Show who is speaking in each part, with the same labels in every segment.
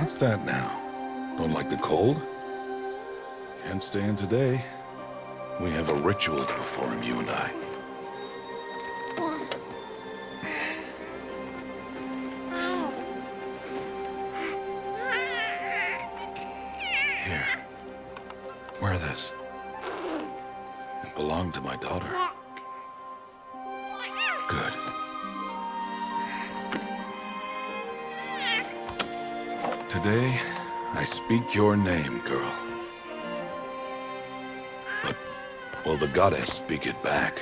Speaker 1: What's that now? Don't like the cold? Can't stay in today. We have a ritual to perform, you and I. Here. Wear this. It belonged to my daughter. Good. Today, I speak your name, girl. But will the goddess speak it back?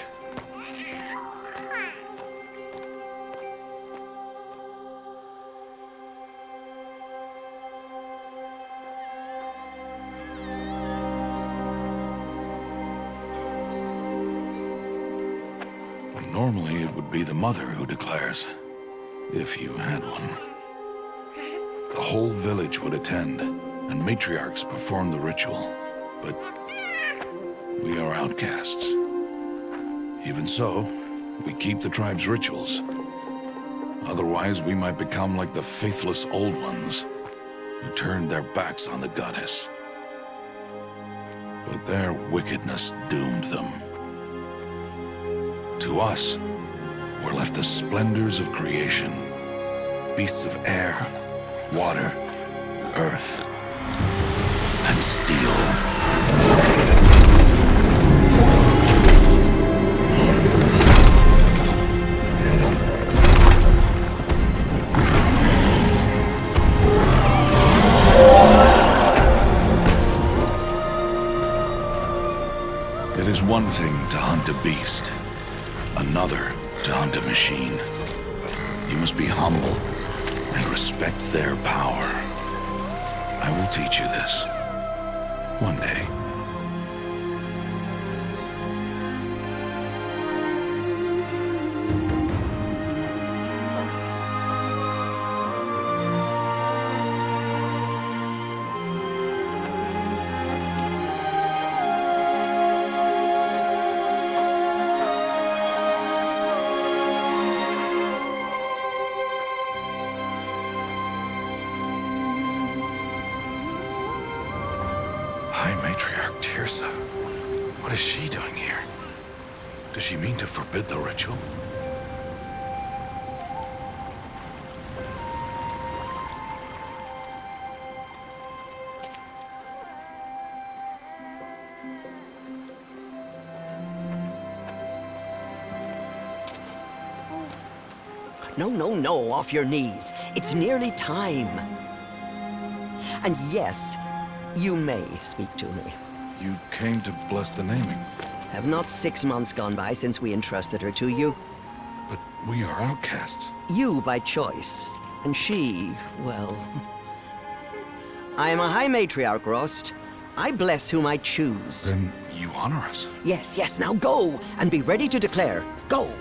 Speaker 1: Normally, it would be the mother who declares, if you had one. The whole village would attend, and matriarchs perform the ritual. But we are outcasts. Even so, we keep the tribe's rituals. Otherwise, we might become like the faithless old ones, who turned their backs on the goddess. But their wickedness doomed them. To us, were left the splendors of creation, beasts of air, water, earth, and steel. It is one thing to hunt a beast, another to hunt a machine. You must be humble and respect their power. I will teach you this. One day. High Matriarch Teersa. What is she doing here? Does she mean to forbid the ritual?
Speaker 2: No, off your knees. It's nearly time. And yes, you may speak to me.
Speaker 1: You came to bless the naming,
Speaker 2: Have not 6 months gone by since we entrusted her to you?
Speaker 1: but we are outcasts.
Speaker 2: You by choice, and she, well... I am a High Matriarch, Rost. I bless whom I choose.
Speaker 1: Then you honor us.
Speaker 2: Yes, now go, and be ready to declare. Go!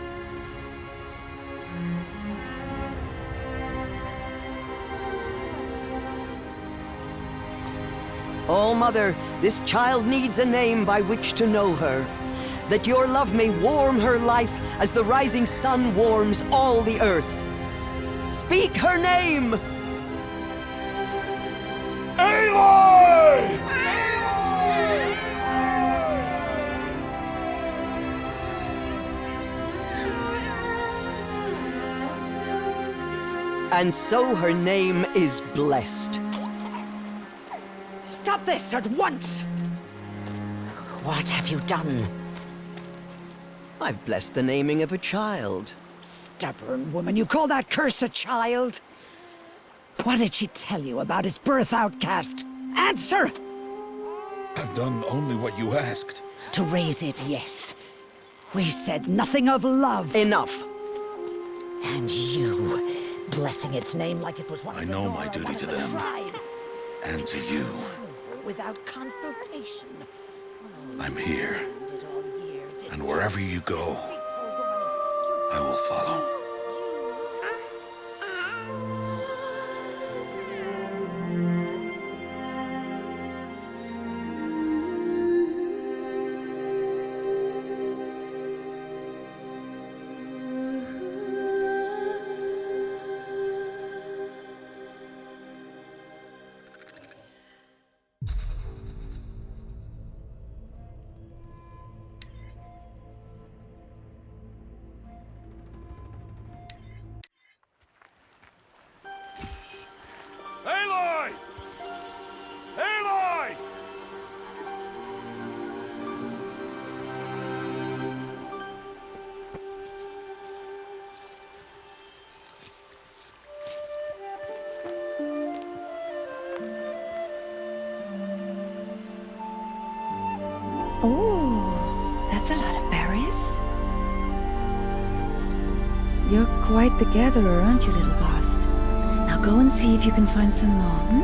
Speaker 2: Oh, Mother, this child needs a name by which to know her. That your love may warm her life as the rising sun warms all the earth. Speak her name!
Speaker 1: Aloy!
Speaker 2: And so her name is blessed.
Speaker 3: Stop this at once! What have you done?
Speaker 2: I've blessed the naming of a child.
Speaker 3: Stubborn woman, you call that curse a child? What did she tell you about his birth, outcast? Answer!
Speaker 1: I've done only what you asked.
Speaker 3: To raise it, yes. We said nothing of love.
Speaker 2: Enough.
Speaker 3: And you, blessing its name like it was one
Speaker 1: I
Speaker 3: of the
Speaker 1: know
Speaker 3: Nora,
Speaker 1: my duty
Speaker 3: one of
Speaker 1: to
Speaker 3: the
Speaker 1: them.
Speaker 3: tribe.
Speaker 1: And to you.
Speaker 3: Without consultation.
Speaker 1: I'm here.
Speaker 3: Did all year, did
Speaker 1: And wherever you go,
Speaker 3: deceitful woman,
Speaker 1: I will follow.
Speaker 4: Oh, that's a lot of berries. You're quite the gatherer, aren't you, little Bast? Now go and see if you can find some more, hmm?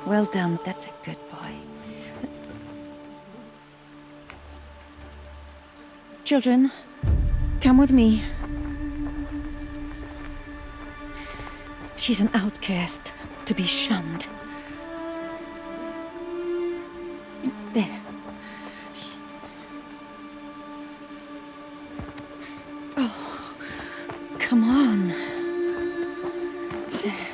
Speaker 4: Well done, that's a good boy. Children, come with me. She's an outcast, to be shunned. There. Oh, come on. There.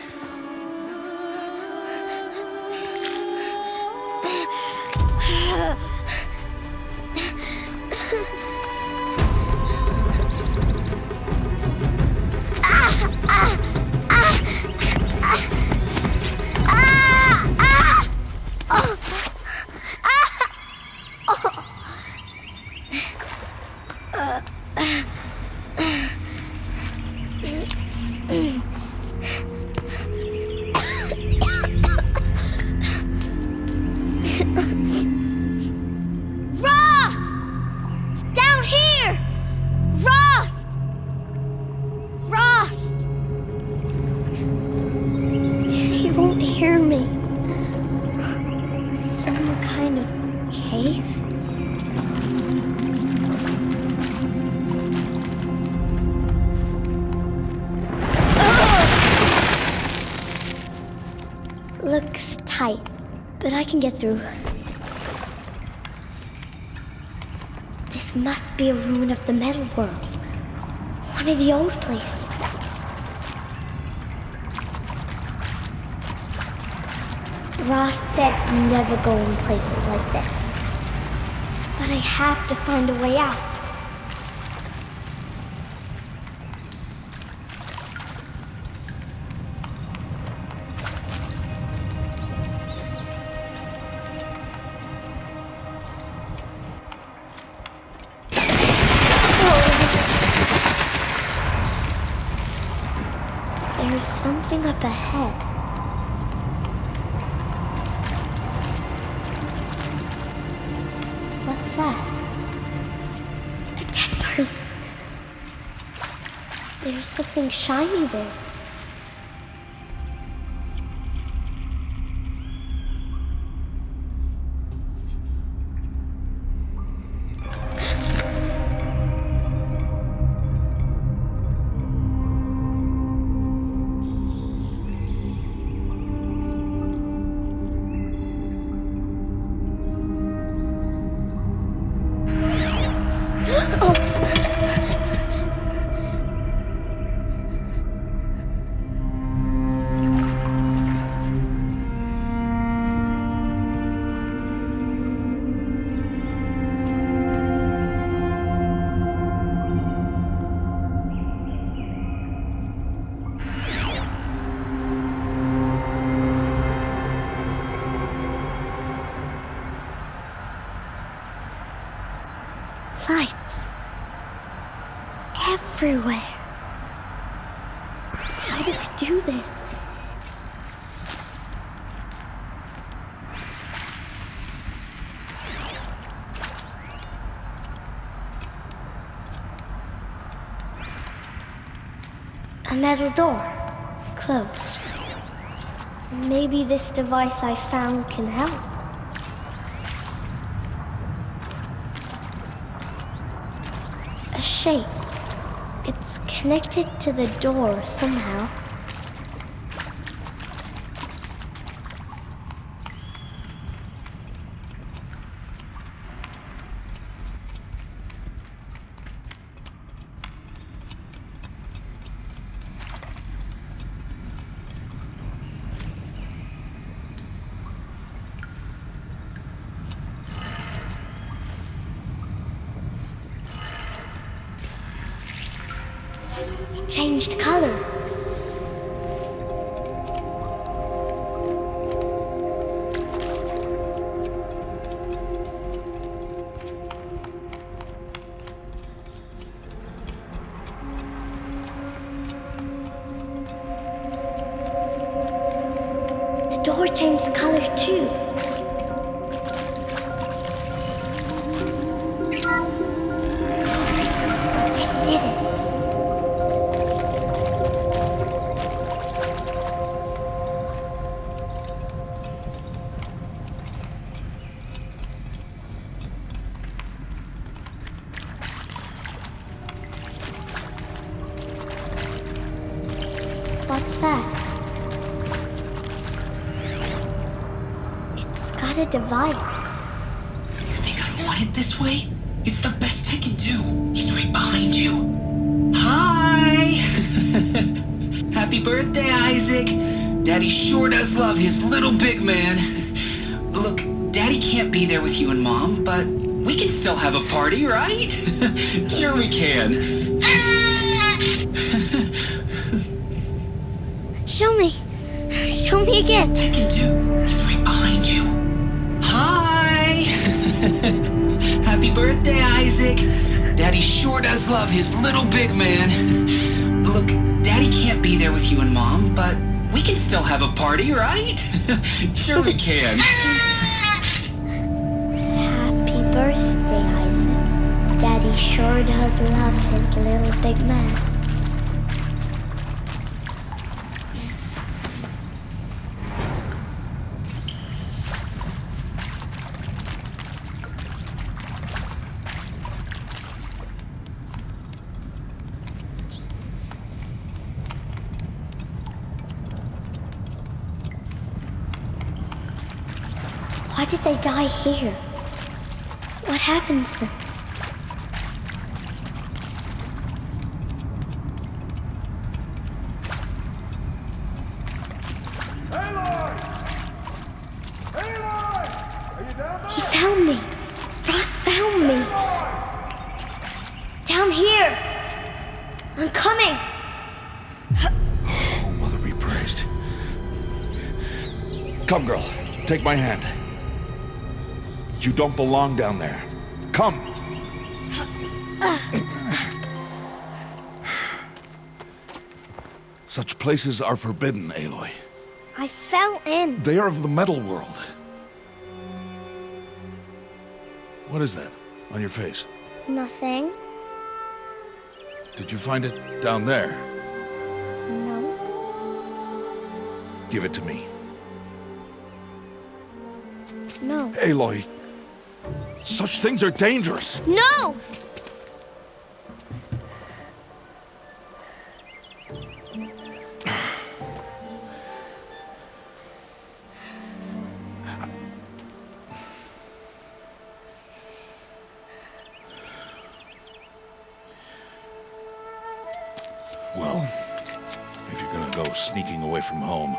Speaker 5: Hear me. Some kind of cave? Ugh! Looks tight, but I can get through. This must be a ruin of the metal world. One of the old places. Ross said never go in places like this. But I have to find a way out. There's something up ahead. What's that? A dead person. There's something shiny there. Lights. Everywhere. How does he do this? A metal door. Closed. Maybe this device I found can help. A shape. It's connected to the door somehow. It changed color. floor changed color too. It did it. What's that? It's got a divider.
Speaker 6: You think I want it this way? It's the best I can do. He's right behind you. Hi! Happy birthday, Isaac. Daddy sure does love his little big man. Look, Daddy can't be there with you and Mom, but we can still have a party, right? Sure we can.
Speaker 5: Show me. Show me again.
Speaker 6: I can do. He's right behind you. Hi! Happy birthday, Isaac. Daddy sure does love his little big man. Look, Daddy can't be there with you and Mom, but we can still have a party, right? Sure we can.
Speaker 5: Happy birthday, Isaac. Daddy sure does love his little big man. Why did they die here? What happened to them? He found me. Ross found me. Down here. I'm coming.
Speaker 1: Oh, Mother be praised. Come, girl. Take my hand. You don't belong down there. Come. Such places are forbidden, Aloy.
Speaker 5: I fell in.
Speaker 1: They are of the metal world. What is that on your face?
Speaker 5: Nothing.
Speaker 1: Did you find it down there?
Speaker 5: No.
Speaker 1: Give it to me.
Speaker 5: No.
Speaker 1: Aloy, such things are dangerous.
Speaker 5: No!
Speaker 1: Well, if you're gonna go sneaking away from home,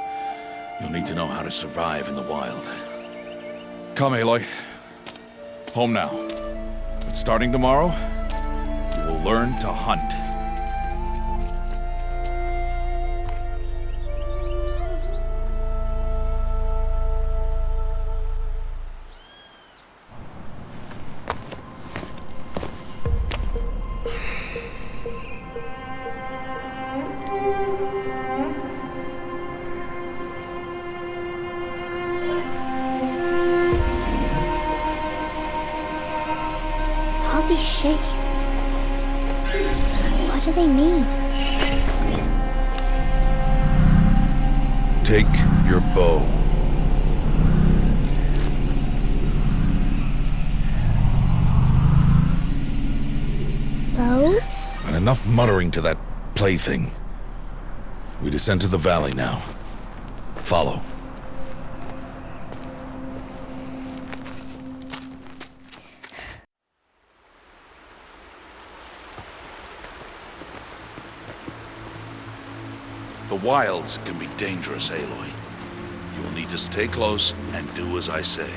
Speaker 1: you'll need to know how to survive in the wild. Come, Aloy. Home now. But starting tomorrow, you will learn to hunt.
Speaker 5: All these shapes. What do they mean?
Speaker 1: Take your bow.
Speaker 5: Bow?
Speaker 1: And enough muttering to that plaything. We descend to the valley now. Follow. The wilds can be dangerous, Aloy. You will need to stay close and do as I say.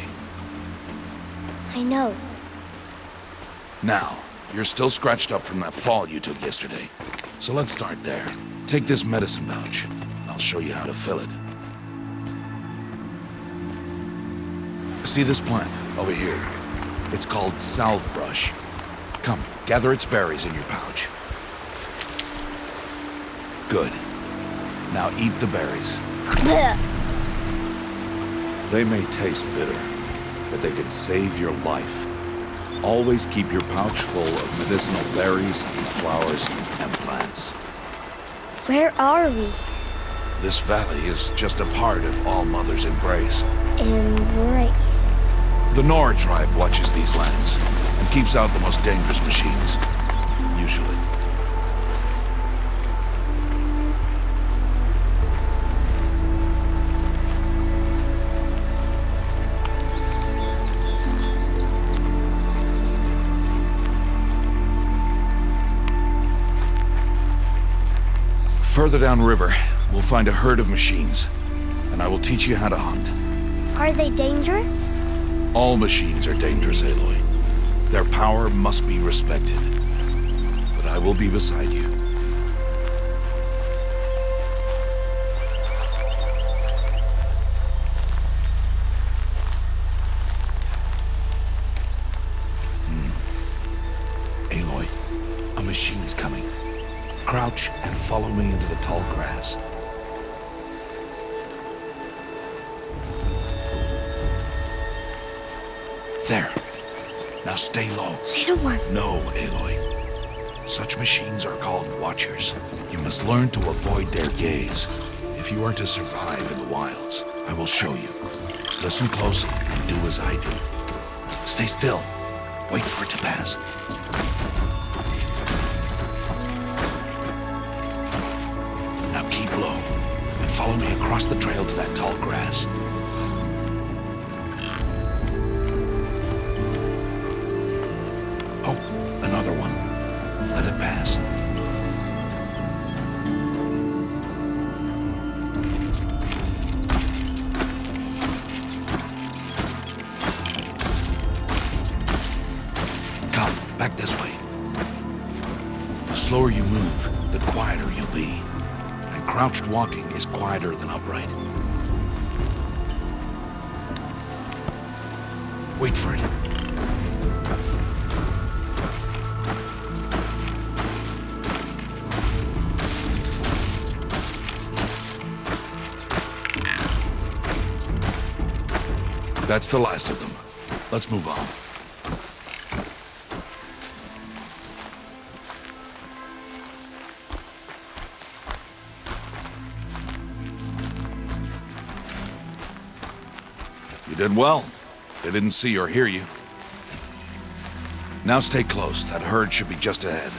Speaker 5: I know.
Speaker 1: Now, you're still scratched up from that fall you took yesterday. So let's start there. Take this medicine pouch. I'll show you how to fill it. See this plant over here? It's called salvebrush. Come, gather its berries in your pouch. Good. Now eat the berries.
Speaker 5: Blech.
Speaker 1: They may taste bitter, but they could save your life. Always keep your pouch full of medicinal berries, flowers, and plants.
Speaker 5: Where are we?
Speaker 1: This valley is just a part of All Mother's embrace.
Speaker 5: Embrace.
Speaker 1: The Nora tribe watches these lands and keeps out the most dangerous machines. Usually. Further downriver, we'll find a herd of machines, and I will teach you how to hunt.
Speaker 5: Are they dangerous?
Speaker 1: All machines are dangerous, Aloy. Their power must be respected. But I will be beside you. Aloy, a machine's coming. Crouch and follow me into the tall grass. There. Now stay low.
Speaker 5: Little one.
Speaker 1: No, Aloy. Such machines are called Watchers. You must learn to avoid their gaze. If you are to survive in the wilds, I will show you. Listen close and do as I do. Stay still. Wait for it to pass. Now keep low and follow me across the trail to that tall grass. Oh, another one. Let it pass. Come, back this way. The slower you move, the quieter you'll be. And crouched walking is quieter than upright. Wait for it. That's the last of them. Let's move on. You did well. They didn't see or hear you. Now stay close. That herd should be just ahead.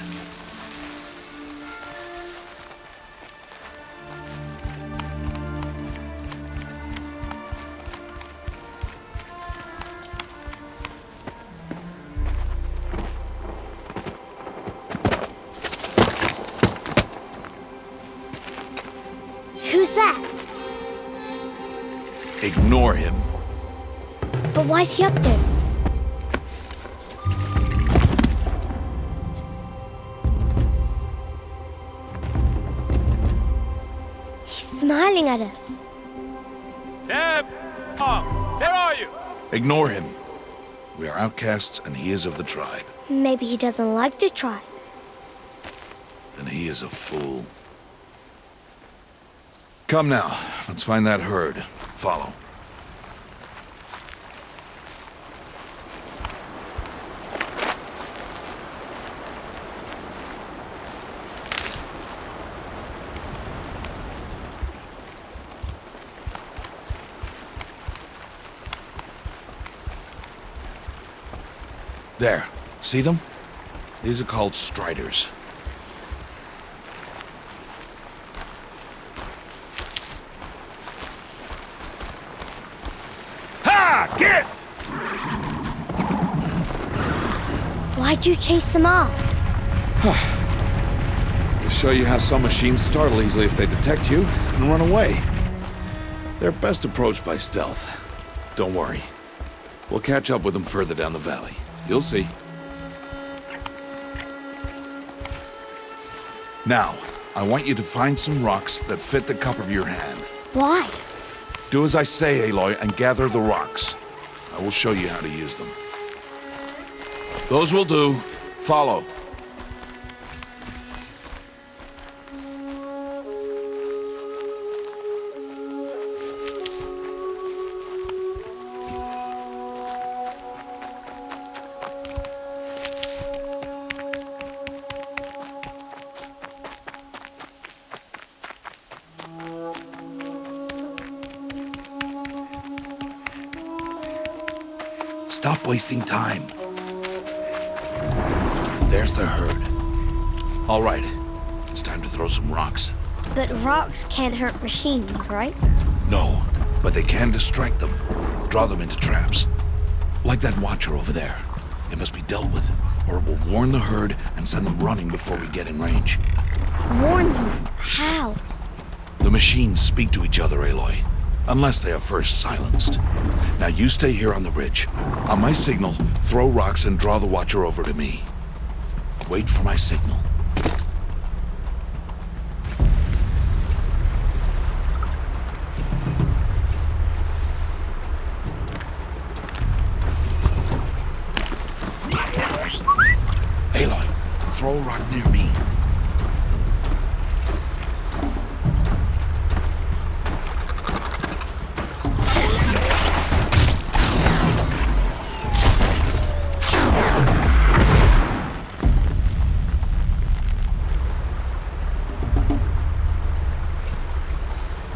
Speaker 5: Who's that?
Speaker 1: Ignore him.
Speaker 5: But why's he up there? He's smiling at us.
Speaker 7: Teb! Where are you?
Speaker 1: Ignore him. We are outcasts and he is of the tribe.
Speaker 5: Maybe he doesn't like the tribe.
Speaker 1: And he is a fool. Come now, let's find that herd. Follow. There. See them? These are called striders. Ha! Get!
Speaker 5: Why'd you chase them off?
Speaker 1: To show you how some machines startle easily if they detect you and run away. They're best approached by stealth. Don't worry. We'll catch up with them further down the valley. You'll see. Now, I want you to find some rocks that fit the cup of your hand.
Speaker 5: Why?
Speaker 1: Do as I say, Aloy, and gather the rocks. I will show you how to use them. Those will do. Follow. Stop wasting time. There's the herd. All right, it's time to throw some rocks.
Speaker 5: But rocks can't hurt machines, right?
Speaker 1: No, but they can distract them, draw them into traps. Like that watcher over there. It must be dealt with, or it will warn the herd and send them running before we get in range.
Speaker 5: Warn them? How?
Speaker 1: The machines speak to each other, Aloy. Unless they are first silenced. Now you stay here on the ridge. On my signal, throw rocks and draw the watcher over to me. Wait for my signal. Aloy, throw a rock near me.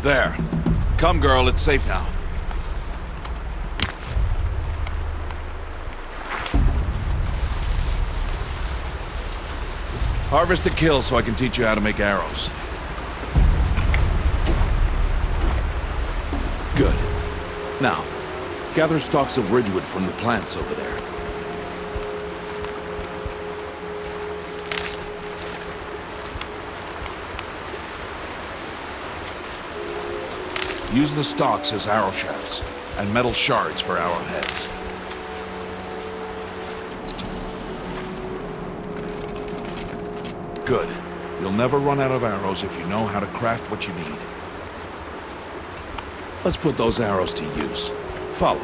Speaker 1: There. Come, girl, it's safe now. Harvest and kill so I can teach you how to make arrows. Good. Now, gather stalks of ridgewood from the plants over there. Use the stalks as arrow shafts, and metal shards for arrowheads. Good. You'll never run out of arrows if you know how to craft what you need. Let's put those arrows to use. Follow.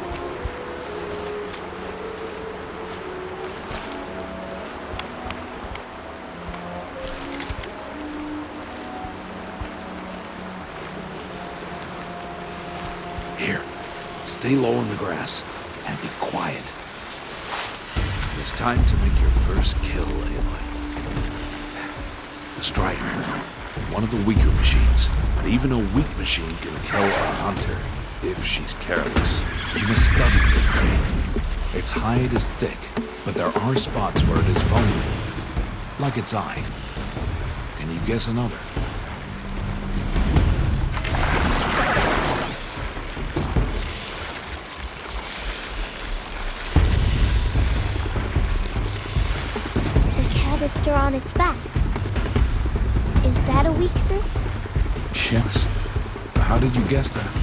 Speaker 1: Here, stay low in the grass and be quiet. It's time to make your first kill, Aloy. The Strider, one of the weaker machines, but even a weak machine can kill a hunter if she's careless. You must study her prey. Its hide is thick, but there are spots where it is vulnerable, like its eye. Can you guess another?
Speaker 5: Canister on its back. Is that a weakness?
Speaker 1: Yes. How did you guess that?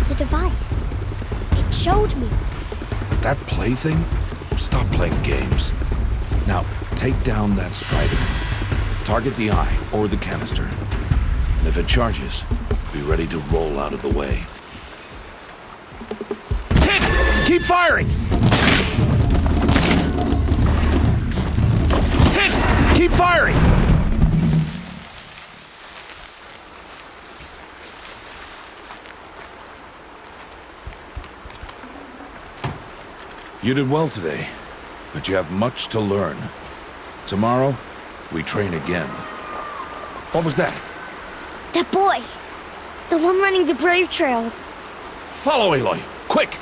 Speaker 5: The device. It showed me.
Speaker 1: That plaything? Stop playing games. Now, take down that Strider. Target the eye or the canister. And if it charges, be ready to roll out of the way. Hit! Keep firing! Hit! Keep firing! You did well today, but you have much to learn. Tomorrow, we train again. What was that?
Speaker 5: That boy. The one running the brave trails.
Speaker 1: Follow Aloy, quick!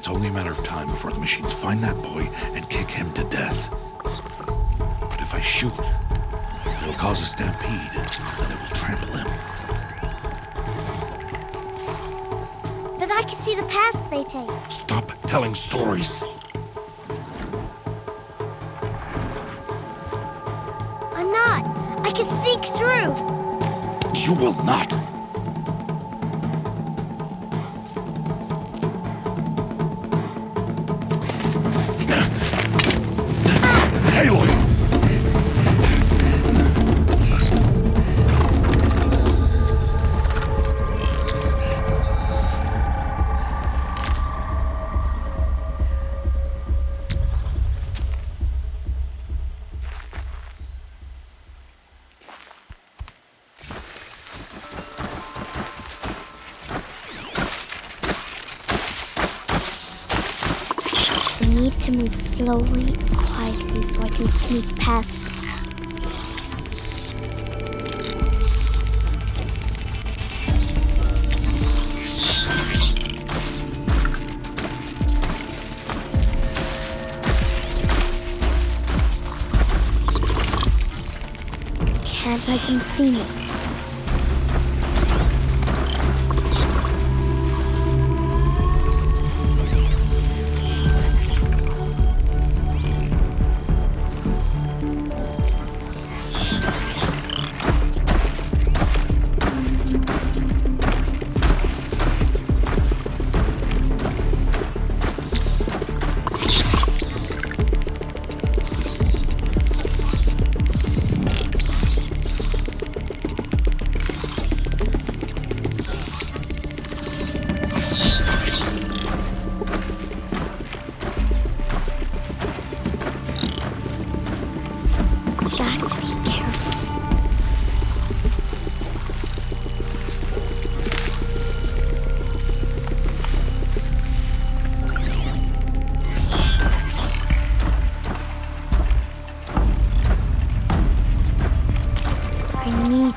Speaker 1: Only a matter of time before the machines find that boy and kick him to death. But if I shoot, it'll cause a stampede, and it will trample him.
Speaker 5: But I can see the paths they take.
Speaker 1: Stop telling stories.
Speaker 5: I'm not. I can sneak through.
Speaker 1: You will not. Aloy!
Speaker 5: I need to move slowly and quietly so I can sneak past them. Can't let them see me.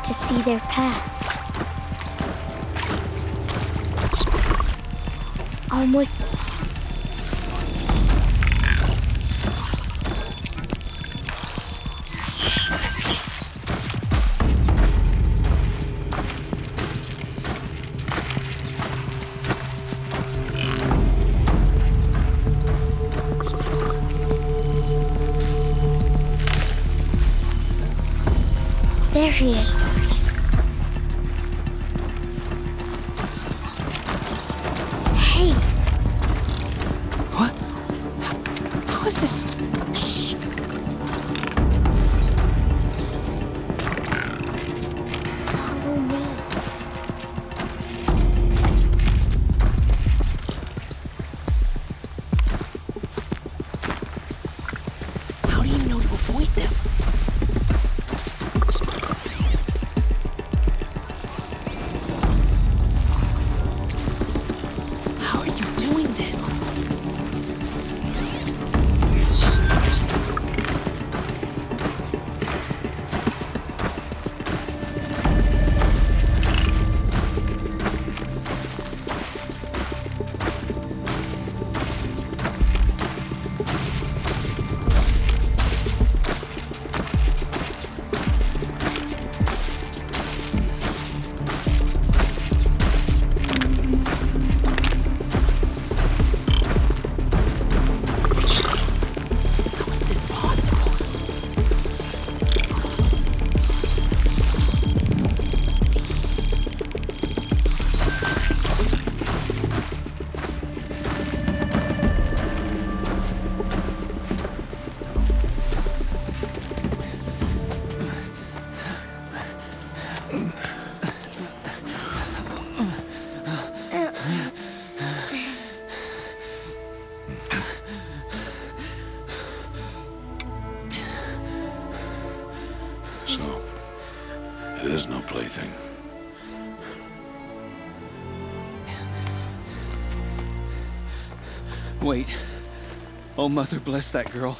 Speaker 5: To see their paths. Onward. There he is. Hey!
Speaker 3: What? How is this?
Speaker 5: Shh. Follow me.
Speaker 6: How do you know to avoid them?
Speaker 1: So, it is no plaything.
Speaker 8: Wait. Oh, Mother, bless that girl.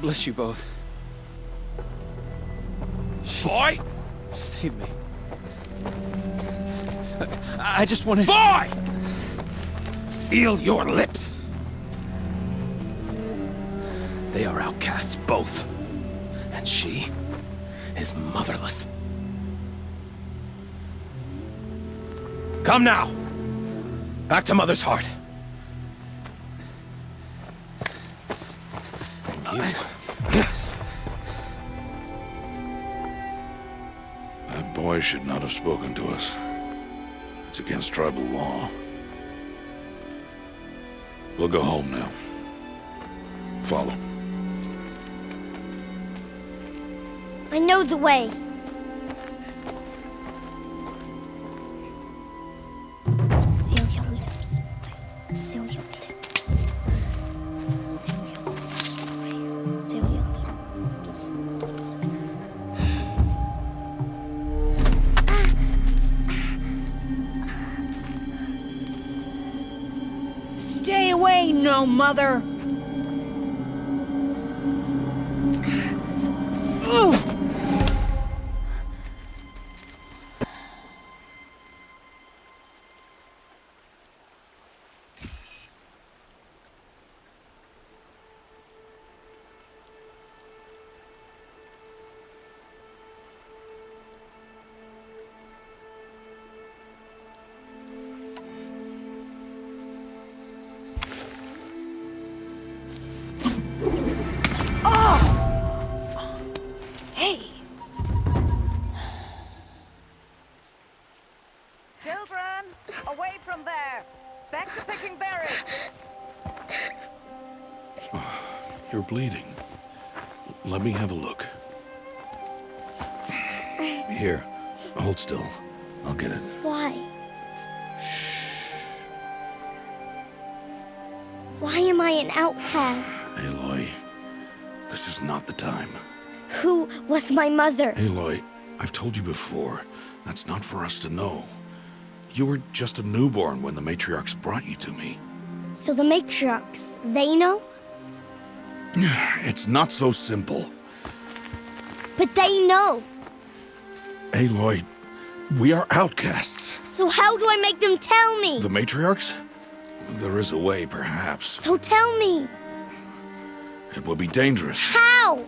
Speaker 8: Bless you both.
Speaker 7: Boy!
Speaker 8: She saved me. I just wanted...
Speaker 7: Boy! Seal your lips!
Speaker 9: They are outcasts, both. And she is motherless. Come now! Back to Mother's heart. And you...
Speaker 1: That boy should not have spoken to us. It's against tribal law. We'll go home now. Follow.
Speaker 5: I know the way. Seal your lips. Seal your lips. Seal your lips.
Speaker 3: Stay away, no mother!
Speaker 10: Children, away from there. Back to picking berries.
Speaker 1: You're bleeding. Let me have a look. Here, hold still. I'll get it.
Speaker 5: Why? Why am I an outcast?
Speaker 1: Aloy, this is not the time.
Speaker 5: Who was my mother?
Speaker 1: Aloy, I've told you before, that's not for us to know. You were just a newborn when the matriarchs brought you to me.
Speaker 5: So the matriarchs, they know?
Speaker 1: It's not so simple.
Speaker 5: But they know.
Speaker 1: Aloy, we are outcasts.
Speaker 5: So how do I make them tell me?
Speaker 1: The matriarchs? There is a way, perhaps.
Speaker 5: So tell me.
Speaker 1: It would be dangerous.
Speaker 5: How?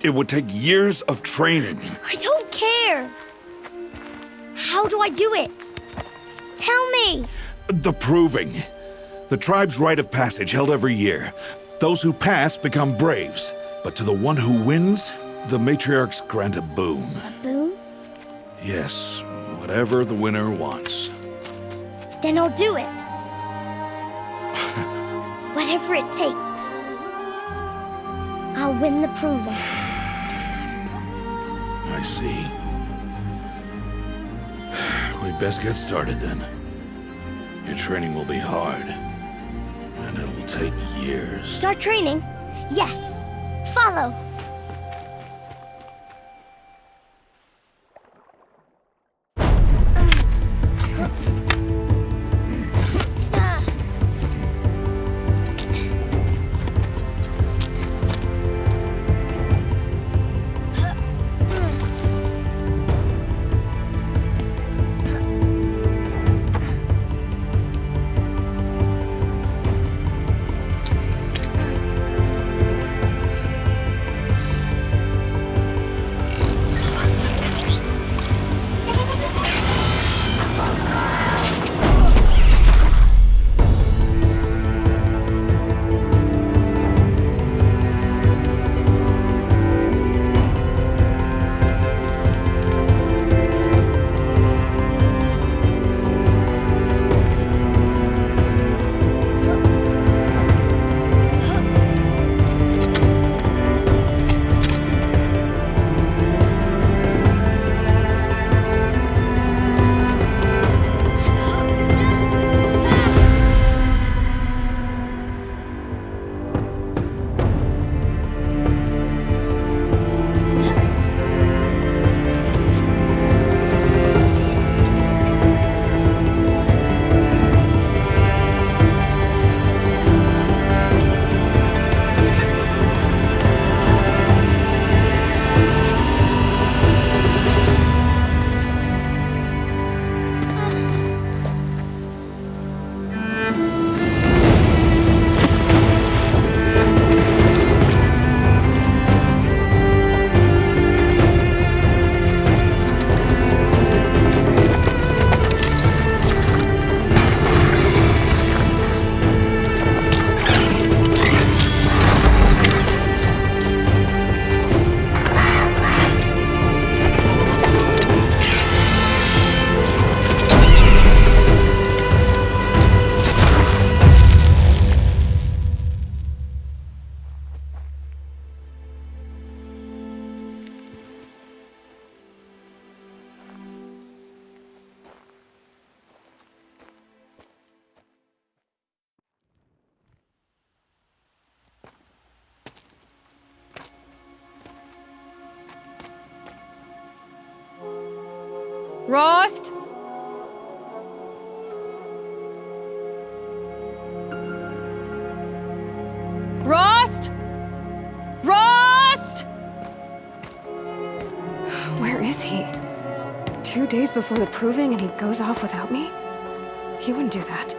Speaker 1: It would take years of training.
Speaker 5: I don't care. How do I do it? Tell me.
Speaker 1: The proving. The tribe's rite of passage held every year. Those who pass become braves. But to the one who wins, the matriarchs grant a boon.
Speaker 5: A boon?
Speaker 1: Yes, whatever the winner wants.
Speaker 5: Then I'll do it. Whatever it takes. I'll win the proving.
Speaker 1: I see. We'd best get started then. Your training will be hard, and it'll take years.
Speaker 5: Start training? Yes. Follow.
Speaker 11: Rost? Rost? Rost?
Speaker 12: Where is he? 2 days before the proving and he goes off without me? He wouldn't do that.